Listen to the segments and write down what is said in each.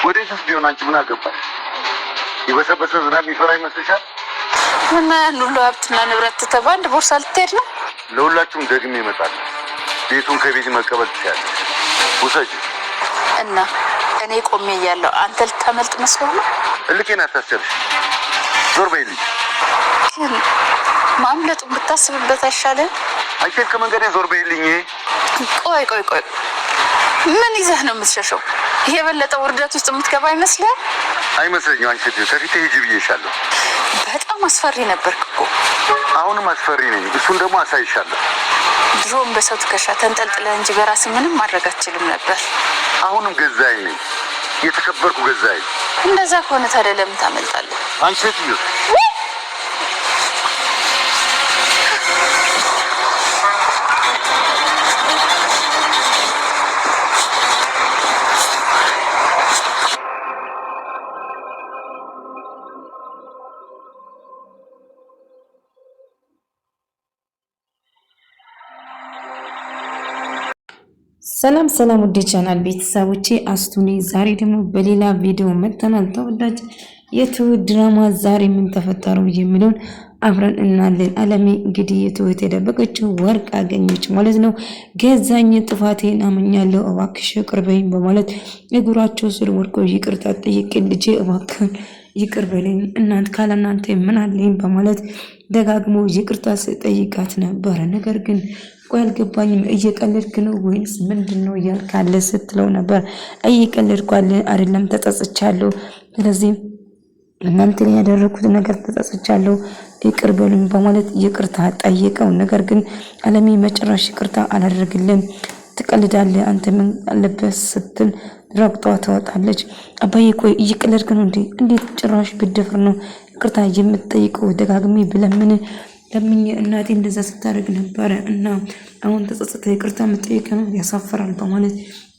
ወዴትስ ቢሆን አንቺ ምን አገባሽ? የበሰበሰ ዝናብ ይፈራ ይመስልሻል? እና ያን ሁሉ ሀብትና ንብረት ትተህ በአንድ ቦርሳ ልትሄድ ነው? ለሁላችሁም ደግሜ እመጣለሁ። ቤቱን ከቤት መቀበል ትችያለሽ። ውሰጂ። እና እኔ ቆሜ እያለሁ አንተ ልታመልጥ መስሎህ ነው? እልኬን አታስጨርሽ። ዞር በይልኝ። ግን ማምለጡን ብታስብበት አይሻልም? አይቼል ከመንገዴ ዞር በይልኝ። ቆይ ምን ይዘህ ነው የምትሸሸው? ይሄ የበለጠ ውርደት ውስጥ የምትገባ አይመስልህም? አይመስለኝም። አንቺ ከፊቴ ሂጂ ብዬሻለሁ። በጣም አስፈሪ ነበርክ እኮ። አሁንም አስፈሪ ነኝ። እሱን ደግሞ አሳይሻለሁ። ድሮም በሰው ትከሻ ተንጠልጥለህ እንጂ በራስህ ምንም ማድረግ አትችልም ነበር። አሁንም ገዛኸኝ ነኝ። የተከበርኩ ገዛኸኝ። እንደዛ ከሆነ ታዲያ ለምን ታመልጣለህ? አንቺ ሴትዮ ሰላም ውድ ቻናል ቤተሰቦቼ አስቱኒ ዛሬ ደግሞ በሌላ ቪዲዮ መጥተናል። ተወዳጅ የትሁት ድራማ ዛሬ ምን ተፈጠረው የሚለውን አብረን እናያለን። አለሜ እንግዲህ የትሁት የደበቀችው ወርቅ አገኘች ማለት ነው። ገዛኝ ጥፋቴን አምኛለሁ እባክሽ ይቅር በይኝ በማለት እግራቸው ስር ወድቆ ይቅርታ ጠይቄ ልጄ እባክህን ይቅር በለኝ እናንተ ካለናንተ ምን አለኝ በማለት ደጋግሞ ይቅርታ ጠይቃት ነበር። ነገር ግን ቆይ አልገባኝም እየቀለድክ ነው ወይስ ምንድነው ያልካለ ስትለው ነበር። እየቀለድኩ አይደለም ተጸጽቻለሁ። ስለዚህ እናንተ ያደረኩት ነገር ተጸጽቻለሁ ይቅር በሉኝ በማለት ይቅርታ ጠይቀው፣ ነገር ግን አለሜ መጨረሻ ይቅርታ አላደረግልም ትቀልዳለህ አንተ ምን አለበት ስትል ረግጧ ትወጣለች። አባዬ ቆይ እየቀለድክ ነው እንዴ? እንዴት ጭራሽ ብደፍር ነው ይቅርታ የምትጠይቀው? ደጋግሜ ብለምን ለምን እናቴ እንደዛ ስታደርግ ነበር እና አሁን ተጸጸተ ይቅርታ የምትጠይቅ ነው ያሳፈራል በማለት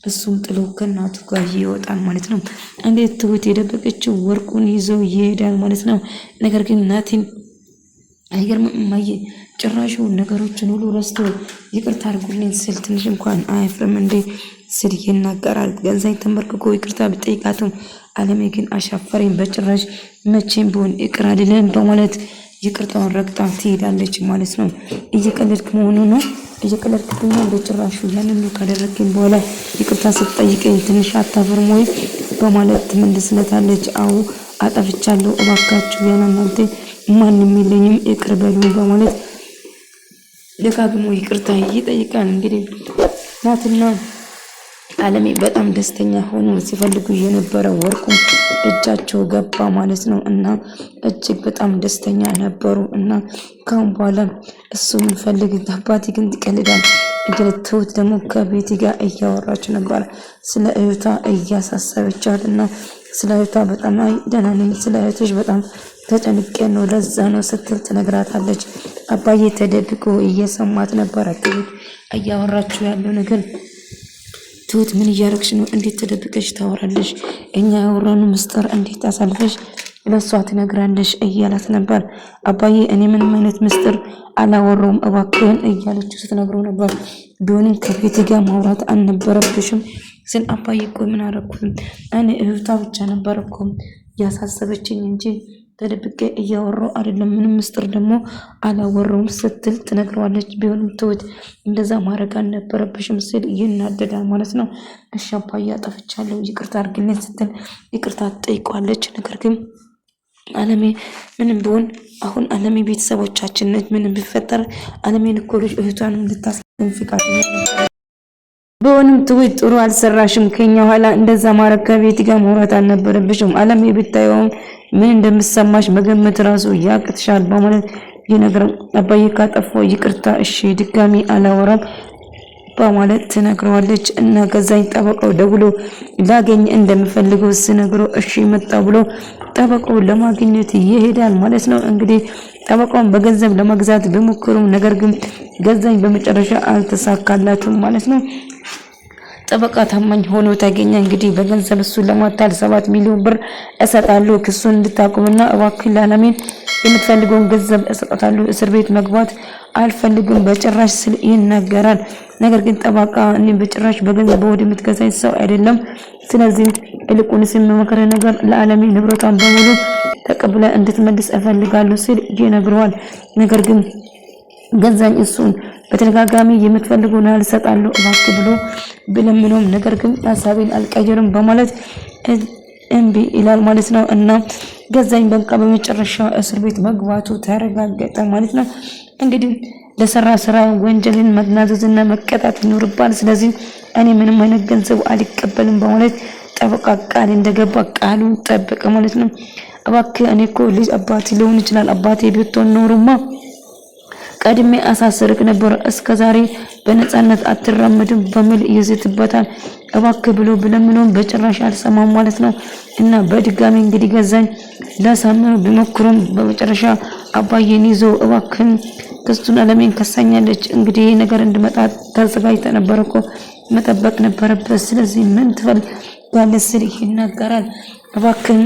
እሱም ጥሎ ከእናቱ ጋር ይወጣል ማለት ነው። እንዴት ትሁት የደበቀችው ወርቁን ይዞ ይሄዳል ማለት ነው። ነገር ግን እናቴን አይገርም ማየ ጭራሹ ነገሮችን ሁሉ ረስቶ ይቅርታ አድርጉልኝ ስል ትንሽ እንኳን አያፍርም እንዴ ስል ይናገራል። ገንዘብ ተንበርክኮ ይቅርታ ቢጠይቃትም አለሜ ግን አሻፈረኝ በጭራሽ መቼም ቢሆን ይቅር አይደለም በማለት ይቅርታውን ረግጣ ትሄዳለች ማለት ነው። እየቀለድክ መሆኑ ነው? እየቀለድክ ነው በጭራሹ ያንን ካደረግኝ በኋላ ይቅርታ ስትጠይቀኝ ትንሽ አታፍርም ወይ በማለት ትመልስለታለች። አዎ አጠፍቻለሁ እባካችሁ ያናንተ ማንም የለኝም ይቅር በሉኝ በማለት ደጋግሞ ይቅርታ ይጠይቃል። እንግዲህ ናትና አለሜ በጣም ደስተኛ ሆኖ ሲፈልጉ የነበረ ወርቁ እጃቸው ገባ ማለት ነው እና እጅግ በጣም ደስተኛ ነበሩ እና ካሁን በኋላ እሱ ምን ፈልግ አባቴ ግን ትቀልዳል እንግዲህ ትሁት ደግሞ ከቤቲ ጋር እያወራች ነበር። ስለ እህቷ እያሳሰበቻት እና ስለ እህቷ በጣም ደህና ነኝ ስለ እህትሽ በጣም ተጨንቄ ነው ለዛ ነው ስትል ትነግራታለች። አባዬ ተደብቆ እየሰማት ነበር። ትሁት እያወራችሁ ያለው ነገር ትሁት ምን እያደረግሽ ነው? እንዴት ተደብቀሽ ታወራለሽ? እኛ ያወራኑ ምስጢር እንዴት አሳልፈሽ ለሷ ትነግራለሽ እያላት ነበር። አባዬ እኔ ምንም አይነት ምስጢር አላወራውም እባክህን እያለችው ስትነግረው ነበር። ቢሆንም ከቤት ጋር ማውራት አልነበረብሽም ስን አባዬ ቆይ ምን አደረኩኝ? እኔ እህቷ ብቻ ነበርኩ ያሳሰበችኝ እንጂ ተደብቄ እያወራው አይደለም ምንም ምስጢር ደግሞ አላወራውም ስትል ትነግረዋለች። ቢሆንም ትሁት እንደዛ ማድረግ አልነበረብሽም ሲል ይናደዳል ማለት ነው። እሺ አባዬ አጠፍቻለሁ ይቅርታ አድርግልኝ ስትል ይቅርታ ትጠይቀዋለች። ነገር ግን አለሜ ምንም ቢሆን አሁን አለሜ ቤተሰቦቻችን ነች። ምንም ቢፈጠር አለሜን እኮ ልጅ እህቷን እንድታስቀኝ ፍቃድ ቢሆንም ትሁት ጥሩ አልሰራሽም። ከኛ ኋላ እንደዛ ማድረግ ከቤት ጋር ማውራት አልነበረብሽም። አለሜ ብታየውም ምን እንደምሰማሽ መገመት ራሱ ያቅትሻል በማለት ይነግር። አባዬ ካጠፋው ይቅርታ እሺ ድጋሚ አላወራም በማለት ትነግረዋለች። እና ከዛኝ ጠበቃው ደውሎ ላገኝ እንደምፈልገው ሲነግረው እሺ መጣ ብሎ ጠበቃው ለማግኘት ይሄዳል ማለት ነው። እንግዲህ ጠበቃውን በገንዘብ ለመግዛት ቢሞክሩም ነገር ግን ገዛኝ በመጨረሻ አልተሳካላቸውም ማለት ነው። ጠበቃ ታማኝ ሆኖ ታገኘ። እንግዲህ በገንዘብ እሱ ለማታል 7 ሚሊዮን ብር እሰጣለሁ ክሱን እንድታቆምና እባክህ ለአለሜን የምትፈልገውን ገንዘብ እሰጣለሁ እስር ቤት መግባት አልፈልግም በጭራሽ ስል ይናገራል። ነገር ግን ጠበቃ እኔ በጭራሽ በገንዘብ ወደ የምትገዛኝ ሰው አይደለም ስለዚህ ይልቁንስ የምመክርህ ነገር ለዓለሜ ንብረቷን በሙሉ ተቀብላ እንድትመልስ እፈልጋለሁ ሲል ይነግረዋል። ነገር ግን ገዛኝ እሱን በተደጋጋሚ የምትፈልገውን አልሰጣለሁ እባክህ ብሎ ብለምነውም ነገር ግን ሐሳቤን አልቀየርም በማለት እምቢ ይላል ማለት ነው። እና ገዛኝ በቃ በመጨረሻ እስር ቤት መግባቱ ተረጋገጠ ማለት ነው። እንግዲህ ለሰራ ስራ ወንጀልን መናዘዝና መቀጣት ይኖርባል። ስለዚህ እኔ ምንም አይነት ገንዘብ አልቀበልም በማለት ጠበቃ ቃል እንደገባ ቃሉን ጠበቀ ማለት ነው። እባክህ እኔ እኮ ልጅ አባቴ ሊሆን ይችላል አባቴ ቢሆን ኖሮማ ቀድሜ አሳስርክ ነበር እስከዛሬ በነፃነት አትራመድም በሚል ይዝትበታል። እባክህ ብሎ ብለምነው በጭራሽ አልሰማም ማለት ነው። እና በድጋሚ እንግዲህ ገዛኝ ለሳምኑ ቢሞክሩም በመጨረሻ አባዬን ይዞ እባክህን ክስቱን ዓለሜን ከሳኛለች እንግዲህ ይሄ ነገር እንድመጣ ተዘጋጅተ ነበር እኮ መጠበቅ ነበረበት። ስለዚህ ምን ትፈልጋለህ ሲል ይናገራል። እባክህን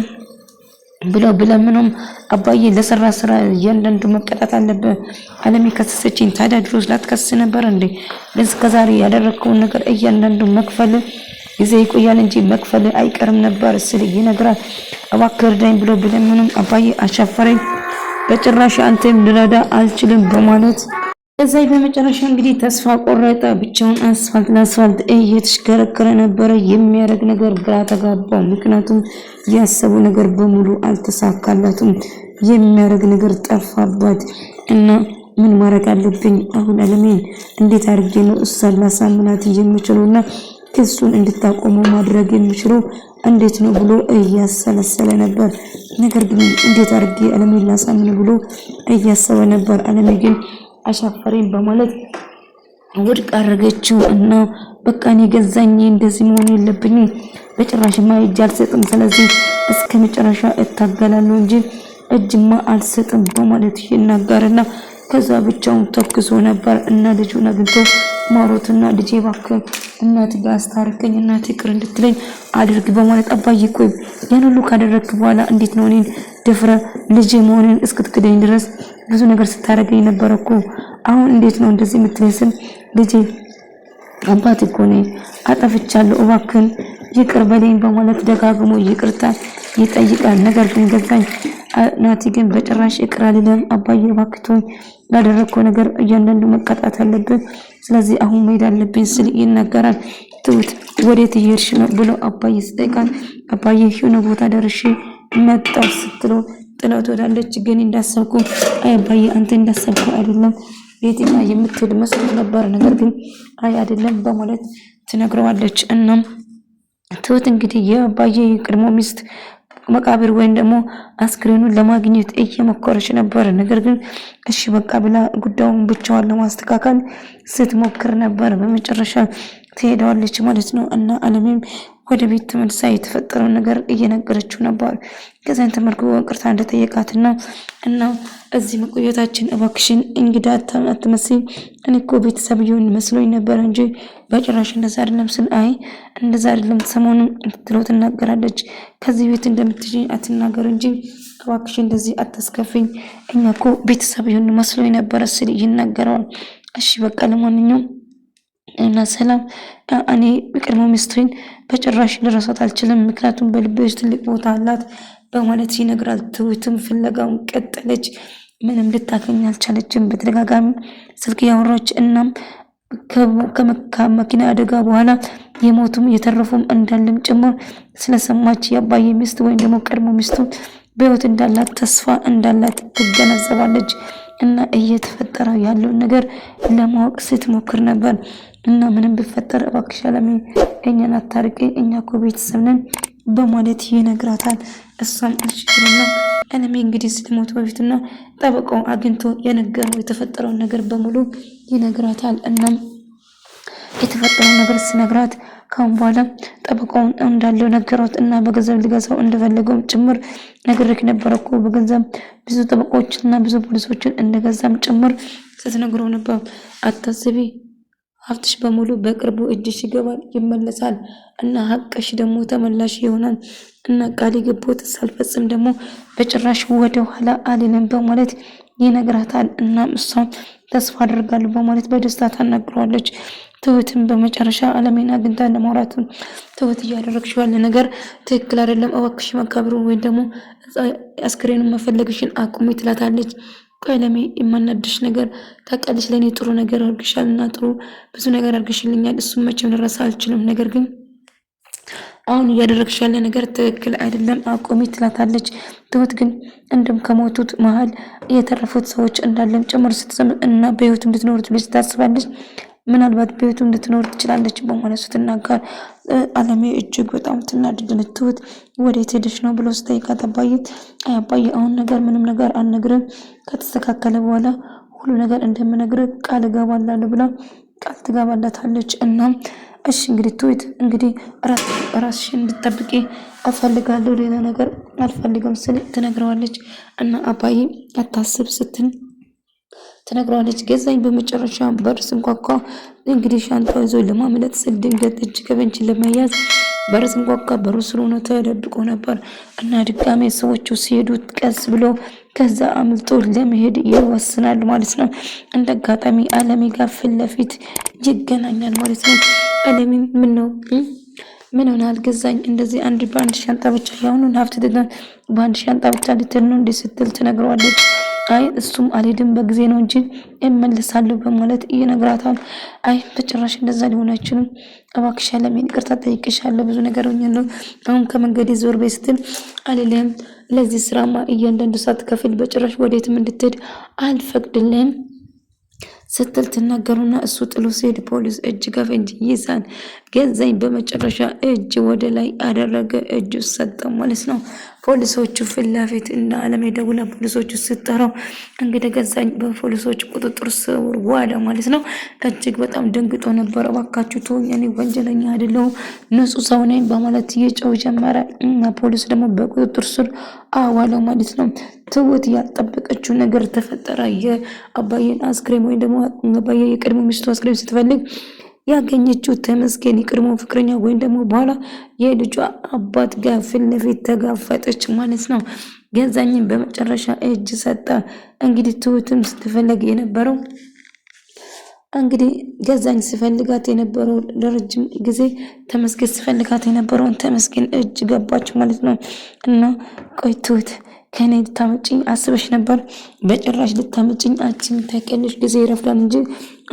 ብሎ ብለምነውም አባዬ ለሰራ ስራ እያንዳንዱ መቀጣት አለበት። ዓለሜ ከሰሰችኝ ታዲያ ድሮስ ላትከስ ነበር እንዴ? እስከዛሬ ያደረግከውን ነገር እያንዳንዱ መክፈል ጊዜ ይቆያል እንጂ መክፈል አይቀርም ነበር ሲል ይነግራል። እባክህ እርዳኝ ብሎ ብለምነውም አባዬ አሻፈረኝ በጭራሽ አንተም ልረዳ አልችልም በማለት ከዛይ በመጨረሻ እንግዲህ ተስፋ ቆረጠ። ብቻውን አስፋልት ለአስፋልት እየተሽከረከረ ነበረ። የሚያደርግ ነገር ግራ ተጋባው። ምክንያቱም ያሰቡ ነገር በሙሉ አልተሳካላትም። የሚያደርግ ነገር ጠፋባት እና ምን ማድረግ አለብኝ አሁን ዓለሜን እንዴት አድርጌ ነው እሷን ላሳምናት የምችለውና ክሱን እንድታቆሙ ማድረግ የምችለው እንዴት ነው ብሎ እያሰለሰለ ነበር። ነገር ግን እንዴት አድርጌ ዓለሜን ላሳምን ብሎ እያሰበ ነበር። ዓለሜ ግን አሻፈረኝ በማለት ውድቅ አደረገችው እና በቃ እኔ ገዛኝ እንደዚህ መሆን የለብኝም በጭራሽማ እጅ አልሰጥም፣ ስለዚህ እስከ መጨረሻ እታገላለሁ እንጂ እጅማ አልሰጥም በማለት ይናገርና ከዛ ብቻውን ተክሶ ነበር እና ልጁን አግኝቶ ማሮትና ልጄ እባክህ እናት ጋር አስታርቀኝ እናት ይቅር እንድትለኝ አድርግ በማለት አባዬ ቆይ ያን ሁሉ ካደረግክ በኋላ እንዴት ነው እኔን ደፍረ ልጄ መሆንን እስክትክደኝ ድረስ ብዙ ነገር ስታደርገኝ ነበር እኮ አሁን እንዴት ነው እንደዚህ የምትለስን? ልጄ አባት እኮ ነኝ አጠፍቻለሁ እባክህን ይቅር በለኝ በማለት ደጋግሞ ይቅርታ ይጠይቃል። ነገር ግን ገዛኝ ናቲ ግን በጭራሽ ይቅር አልልም አባዬ እባክህ ላደረግከው ነገር እያንዳንዱ መቀጣት አለብን፣ ስለዚህ አሁን መሄድ አለብኝ ሲል ይናገራል። ትሁት ወዴት እየሄድሽ ነው ብሎ አባዬ ሲጠይቃት አባዬ የሆነ ቦታ ደርሼ መጣሁ ስትለው ጥላት ወዳለች ግን እንዳሰብኩ አይ አባዬ አንተ እንዳሰብኩ አይደለም ቤትና የምትሄድ መስሎት ነበር፣ ነገር ግን አይ አይደለም በማለት ትነግረዋለች። እናም ትሁት እንግዲህ የአባዬ የቀድሞ ሚስት መቃብር ወይም ደግሞ አስክሬኑን ለማግኘት እየሞከረች ነበር። ነገር ግን እሺ በቃ ብላ ጉዳዩን ብቻዋን ለማስተካከል ስትሞክር ነበር። በመጨረሻ ትሄዳለች ማለት ነው። እና ዓለሜም ወደ ቤት ተመልሳ የተፈጠረውን ነገር እየነገረችው ነበር። ከዛን ተመልክቶ ይቅርታ እንደጠየቃትና እና እዚህ መቆየታችን እባክሽን እንግዳ አትመስይ፣ እኔ እኮ ቤተሰብ ይሁን መስሎኝ ነበር እንጂ በጭራሽ እንደዛ አይደለም ስል አይ እንደዛ አይደለም ሰሞኑን ትለው ትናገራለች። ከዚህ ቤት እንደምትጂ አትናገር እንጂ እባክሽ እንደዚህ አታስከፊኝ፣ እኛ እኮ ቤተሰብ ይሁን መስሎኝ ነበር ሲል ይናገረዋል። እሺ በቃ ለማንኛውም እና ሰላም እኔ በቀድሞ ሚስቱን በጭራሽ ልረሳት አልችልም፣ ምክንያቱም በልቤ ውስጥ ትልቅ ቦታ አላት በማለት ይነግራል። ትሁትም ፍለጋውን ቀጠለች። ምንም ልታገኝ አልቻለችም። በተደጋጋሚ ስልክ ያወራች እናም ከመኪና አደጋ በኋላ የሞቱም የተረፉም እንዳለም ጭምር ስለሰማች የአባዬ ሚስት ወይም ደግሞ ቀድሞ ሚስቱ በህይወት እንዳላት ተስፋ እንዳላት ትገነዘባለች እና እየተፈጠረ ያለውን ነገር ለማወቅ ስትሞክር ነበር። እና ምንም ቢፈጠር እባክሽ ዓለሜ እኛን አታርቀኝ፣ እኛ እኮ ቤተሰብ ነን በማለት ይነግራታል። እሷም እሺና ዓለሜ እንግዲህ ስትሞት በፊትና ጠበቃው አግኝቶ የነገረው የተፈጠረውን ነገር በሙሉ ይነግራታል። እናም የተፈጠረው ነገር ሲነግራት ካሁን በኋላ ጠበቃውን እንዳለው ነገራት እና በገንዘብ ሊገዛው እንደፈለገው ጭምር ነግሬክ ነበር እኮ በገንዘብ ብዙ ጠበቆችና ብዙ ፖሊሶችን እንደገዛም ጭምር ስትነግረው ነበር። አታስቢ ሀብትሽ በሙሉ በቅርቡ እጅሽ ይገባል ይመለሳል እና ሀቅሽ ደግሞ ተመላሽ ይሆናል እና ቃል የገባሁት ሳልፈጽም ደግሞ በጭራሽ ወደ ኋላ አልልም በማለት ይነግራታል። እና እሷም ተስፋ አደርጋለሁ በማለት በደስታ ታናግረዋለች። ትሁትም በመጨረሻ አለሜን አግኝታ ለማውራት ትሁት እያደረግሽ ያለ ነገር ትክክል አይደለም፣ እባክሽ መቃብሩ ወይ ደግሞ አስክሬኑን መፈለግሽን አቁሚ ትላታለች። ቆይ አለሜ የማናድሽ ነገር ታውቂያለሽ፣ ለእኔ ጥሩ ነገር አድርግሻልና ጥሩ ብዙ ነገር አድርግሽልኛል፣ እሱም መቼም ልረሳ አልችልም። ነገር ግን አሁን እያደረግሽ ያለ ነገር ትክክል አይደለም አቁሚ ትላታለች። ትሁት ግን እንደም ከሞቱት መሀል የተረፉት ሰዎች እንዳለም ጭምር ስትሰማ እና በህይወት እንድትኖር ትልጅ ታስባለች። ምናልባት በህይወቱ እንድትኖር ትችላለች በማለት ስትናገር አለሜ እጅግ በጣም ትናደደች። ትሁት ወዴት ሄደሽ ነው ብሎ ስጠይቃት አባዬ አሁን ምንም ነገር አልነግርም፣ ከተስተካከለ በኋላ ሁሉ ነገር እንደምነግርህ ቃል እገባላለሁ ብላ ቃል ትገባላታለች። እናም እሺ እንግዲህ ትሁት እንግዲህ ራስሽን እንድትጠብቂ እፈልጋለሁ፣ ሌላ ነገር አልፈልግም ስል ትነግረዋለች። እና አባዬ አታስብ ስትል ትነግረዋለች። ገዛኝ በመጨረሻ በር ሲንኳኳ እንግዲህ ሻንጣ ይዞ ለማምለጥ ስል ድንገት እጅ ከፍንጅ ለመያዝ በር ሲንኳኳ በሩ ስር ሆኖ ተደብቆ ነበር እና ድጋሜ ሰዎቹ ሲሄዱ ቀስ ብሎ ከዛ አምልጦ ለመሄድ ይወስናል ማለት ነው። እንደ አጋጣሚ አለሜ ጋር ፊት ለፊት ይገናኛል ማለት ነው። አለሜ ምን ሆናል ገዛኝ እንደዚህ በአንድ ሻንጣ ብቻ ያሁኑን ሀብት ትተን በአንድ ሻንጣ ብቻ ልትል ነው እንዲህ ስትል ትነግረዋለች። አይ እሱም አልሄድም በጊዜ ነው እንጂ እመልሳለሁ በማለት ይነግራታል። አይ በጭራሽ እንደዛ ሊሆን አይችልም፣ እባክሽ አለሜ ይቅርታ ጠይቅሻለሁ፣ ብዙ ነገር ሆኛለሁ፣ አሁን ከመንገዴ ዞር በይ ስትል አልልህም፣ ለዚህ ስራማ እያንዳንዱ ሳትከፍል በጭራሽ ወዴትም እንድትሄድ አልፈቅድልህም ስትል ትናገሩና እሱ ጥሎ ሲሄድ ፖሊስ እጅ ከፍንጅ ይይዛል። ገዛኝ በመጨረሻ እጅ ወደ ላይ አደረገ፣ እጁ ሰጠ ማለት ነው። ፖሊሶቹ ፊት ለፊት እና አለሜ ደውላ ፖሊሶቹ ስትጠራው እንግዲህ ገዛኝ በፖሊሶች ቁጥጥር ስር ዋለ ማለት ነው። እጅግ በጣም ደንግጦ ነበር። እባካችሁ ተወኝ፣ እኔ ወንጀለኛ አይደለሁም ንጹህ ሰው ነኝ በማለት እየጮኸ ጀመረ እና ፖሊስ ደግሞ በቁጥጥር ስር አዋለው ማለት ነው። ትሁት ያልጠበቀችው ነገር ተፈጠረ። የአባዬን አስክሬም ወይ ደግሞ አባዬ የቀድሞ ሚስቱ አስክሬም ስትፈልግ ያገኘችው ተመስገን የቀድሞ ፍቅረኛ ወይም ደግሞ በኋላ የልጇ አባት ጋር ፊት ለፊት ተጋፈጠች ማለት ነው። ገዛኝን በመጨረሻ እጅ ሰጠ። እንግዲህ ትሁትም ስትፈልግ የነበረው ገዛኝ ሲፈልጋት የነበረው ለረጅም ጊዜ ተመስገን ሲፈልጋት የነበረውን ተመስገን እጅ ገባች ማለት ነው። እና ቆይ ትሁት ከኔ ልታመጪኝ አስበሽ ነበር? በጭራሽ ልታመጪኝ አንቺም ታውቂያለሽ ጊዜ ይረፍዳል እንጂ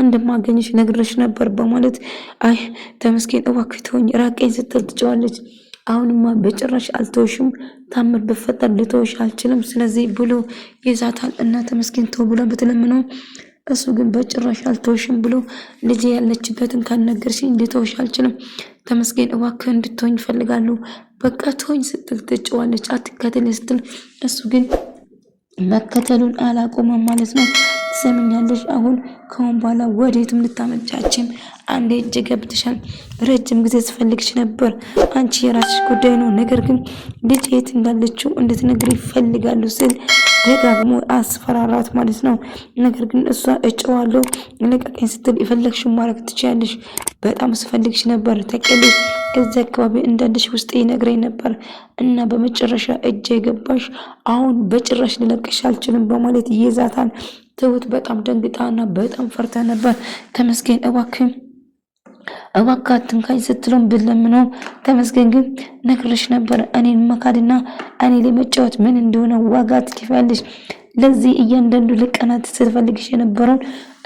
እንደማገኝሽ ነግሬሽ ነበር በማለት አይ ተመስገን እባክህ ተወኝ ራቀኝ ስትል ትጨዋለች። አሁንማ በጭራሽ አልተውሽም፣ ታምር ብፈጠር ልተውሽ አልችልም፣ ስለዚህ ብሎ ይዛታል። እና ተመስገን ተው ብሎ ብትለምነው እሱ ግን በጭራሽ አልተውሽም ብሎ ልጄ ያለችበትን ካልነገርሽኝ ልተውሽ አልችልም፣ ተመስገን እባክህ እንድትሆኝ እፈልጋለሁ፣ በቃ ተወኝ ስትል ትጨዋለች። አትከተለኝ ስትል እሱ ግን መከተሉን አላቆመም ማለት ነው። ትሰምኛለሽ አሁን ከአሁን በኋላ ወዴትም ልታመጫችም አንዴ እጅ ገብተሻል፣ ረጅም ጊዜ ስፈልግሽ ነበር፣ አንቺ የራስሽ ጉዳይ ነው፣ ነገር ግን ልጅ የት እንዳለችው እንድትነግሪ ይፈልጋሉ ስል ደጋግሞ አስፈራራት ማለት ነው። ነገር ግን እሷ እጨዋለሁ ለቀቀኝ ስትል የፈለግሽው ማድረግ ትችያለሽ፣ በጣም ስፈልግሽ ነበር ተቀበል እዚህ አካባቢ እንዳለሽ ውስጥ ይነግረኝ ነበር እና በመጨረሻ እጄ የገባሽ አሁን በጭራሽ ልለቅሽ አልችልም በማለት ይይዛታል። ትሁት በጣም ደንግጣና በጣም ፈርታ ነበር። ተመስገን እባክህ አትንካኝ ስትሎም ብለምነው ተመስገን ግን ነግሬሽ ነበር እኔን መካድና እኔ ላይ መጫወት ምን እንደሆነ ዋጋ ትከፍያለሽ፣ ለዚህ እያንዳንዱ ልቀናት ስትፈልግሽ የነበረውን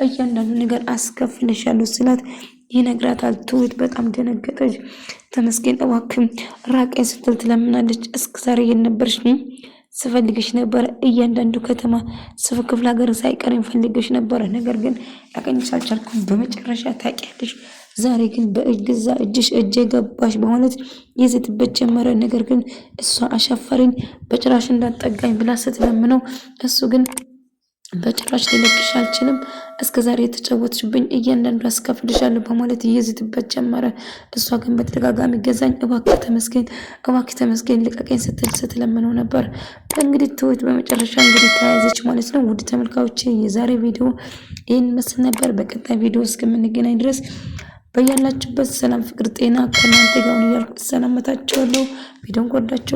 እያንዳንዱ ነገር አስከፍልሻለሁ ስላት ይነግራታል። ትሁት በጣም ደነገጠች። ተመስገን እባክህ ራቀኝ ስትል ትለምናለች። እስከዛሬ የነበርሽ ስፈልግሽ ነበር፣ እያንዳንዱ ከተማ ክፍለ ሀገር ሳይቀር ፈልግሽ ነበር፣ ነገር ግን ላገኝሽ አልቻልኩም፣ በመጨረሻ ታውቂያለሽ፣ ዛሬ ግን በእግዛ እጅሽ እጄ ገባሽ በማለት ይዘትበት ጀመረ። ነገር ግን እሷ አሻፈረኝ በጭራሽ እንዳትጠጋኝ ብላ ስትለምነው እሱ ግን በጭራሽ ልለቅሽ አልችልም፣ እስከዛሬ የተጫወትሽብኝ እያንዳንዱ አስከፍልሻለሁ በማለት ይዘትበት ጀመረ። እሷ ግን በተደጋጋሚ ገዛኝ እባክህ ተመስገን ልቀቀኝ ስትለምነው ነበር። እንግዲህ ትሁት በመጨረሻ ተያዘች ማለት ነው። ውድ ተመልካዮቼ የዛሬ ቪዲዮ ይህን መስል ነበር። በቀጣይ ቪዲዮ እስከምንገናኝ ድረስ በያላችሁበት ሰላም፣ ፍቅር፣ ጤና ከእናንተ ጋር ይሁን እያልኩ ተሰናበታችኋለሁ። ቪዲዮን ከወዳችሁ